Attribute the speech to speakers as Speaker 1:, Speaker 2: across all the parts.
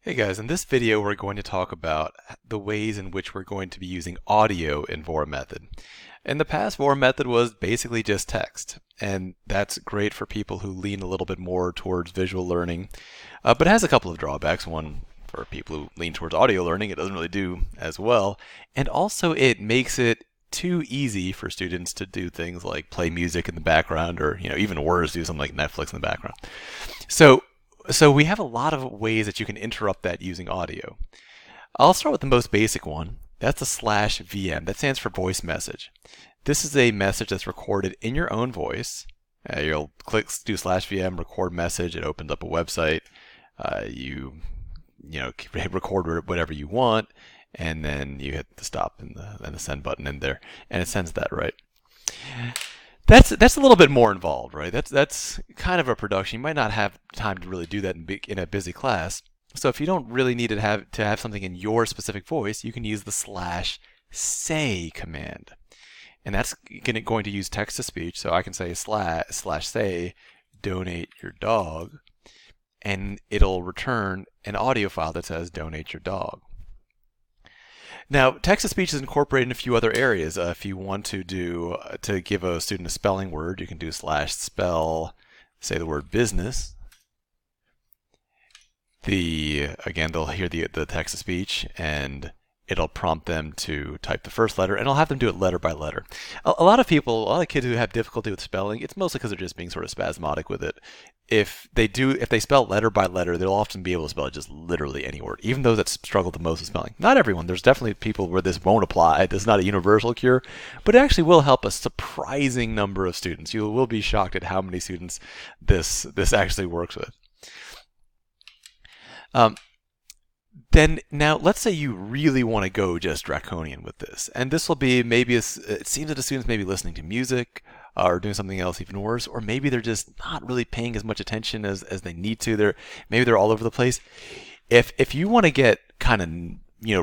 Speaker 1: Hey guys, in this video we're going to talk about the ways in which we're going to be using audio in VOR method. In the past, VOR method was basically just text, and that's great for people who lean a little bit more towards visual learning, but it has a couple of drawbacks. One, for people who lean towards audio learning, it doesn't really do as well, and also it makes it too easy for students to do things like play music in the background, or even worse, do something like Netflix in the background. So we have a lot of ways that you can interrupt that using audio. I'll start with the most basic one. That's a slash VM. That stands for voice message. This is a message that's recorded in your own voice. You'll click do slash VM record message. It opens up a website. You record whatever you want, and then you hit the stop and the send button in there, and it sends that right. That's a little bit more involved, right? That's kind of a production. You might not have time to really do that in a busy class. So if you don't really need to have something in your specific voice, you can use the slash say command. And that's going to use text to speech. So I can say slash say donate your dog, and it'll return an audio file that says donate your dog. Now, text-to-speech is incorporated in a few other areas. If you want to give a student a spelling word, you can do slash spell, say the word business. Again, they'll hear the text-to-speech, and it'll prompt them to type the first letter, and I'll have them do it letter by letter. A lot of kids who have difficulty with spelling, it's mostly because they're just being sort of spasmodic with it. If they spell letter by letter, they'll often be able to spell just literally any word, even those that struggle the most with spelling. Not everyone. There's definitely people where this won't apply. This is not a universal cure, but it actually will help a surprising number of students. You will be shocked at how many students this actually works with. Then now let's say you really want to go just draconian with this, and this will be maybe it seems that the students may be listening to music or doing something else even worse, or maybe they're just not really paying as much attention as they need to. Maybe they're all over the place. If you want to get kind of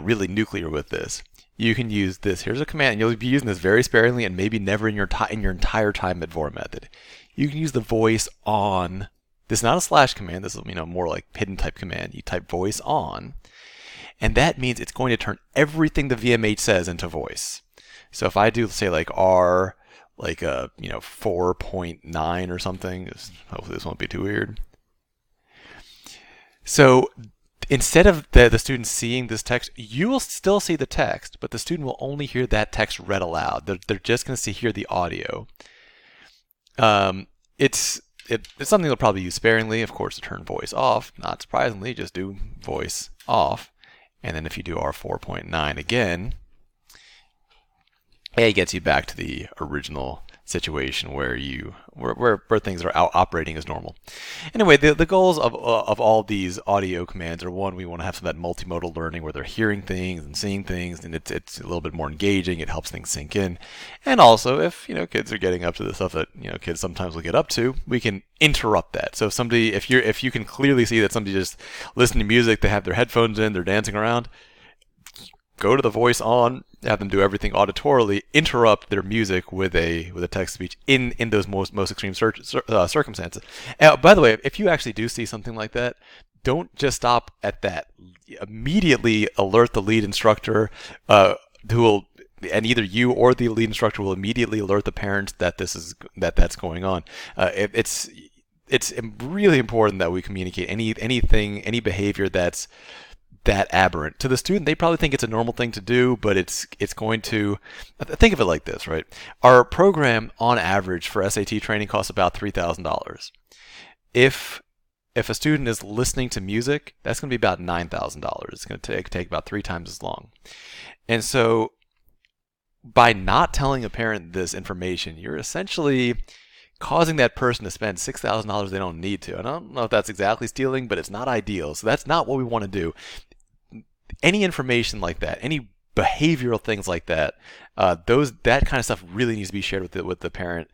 Speaker 1: really nuclear with this, you can use this. Here's a command, and you'll be using this very sparingly and maybe never in your entire time at VOR method. You can use the voice on. This is not a slash command. This is more like hidden type command. You type voice on, and that means it's going to turn everything the VMH says into voice. So if I do say like R, like 4.9 or something, hopefully this won't be too weird. So instead of the student seeing this text, you will still see the text, but the student will only hear that text read aloud. They're just going to hear the audio. It's something they'll probably use sparingly, of course, to turn voice off. Not surprisingly, just do voice off. And then if you do R4.9 again, it gets you back to the original situation where things are operating as normal. Anyway, the goals of all these audio commands are: one, we want to have some of that multimodal learning where they're hearing things and seeing things, and it's a little bit more engaging. It helps things sink in. And also, if kids are getting up to the stuff that kids sometimes will get up to, we can interrupt that. So if you can clearly see that somebody just listening to music, they have their headphones in, they're dancing around, go to the voice on, have them do everything auditorily, interrupt their music with a text speech in those most extreme circumstances. By the way, if you actually do see something like that, don't just stop at that. Immediately alert the lead instructor, and either you or the lead instructor will immediately alert the parents that that's going on. It's really important that we communicate any behavior that's that aberrant. To the student, they probably think it's a normal thing to do, but it's going to think of it like this, right? Our program on average for SAT training costs about $3,000. If a student is listening to music, that's going to be about $9,000. It's going to take about 3 times as long. And so by not telling a parent this information, you're essentially causing that person to spend $6,000 they don't need to. And I don't know if that's exactly stealing, but it's not ideal. So that's not what we want to do. Any information like that, any behavioral things like that, that kind of stuff really needs to be shared with the parent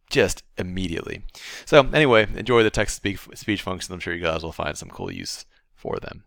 Speaker 1: just immediately. So anyway, enjoy the text-to-speech functions. I'm sure you guys will find some cool use for them.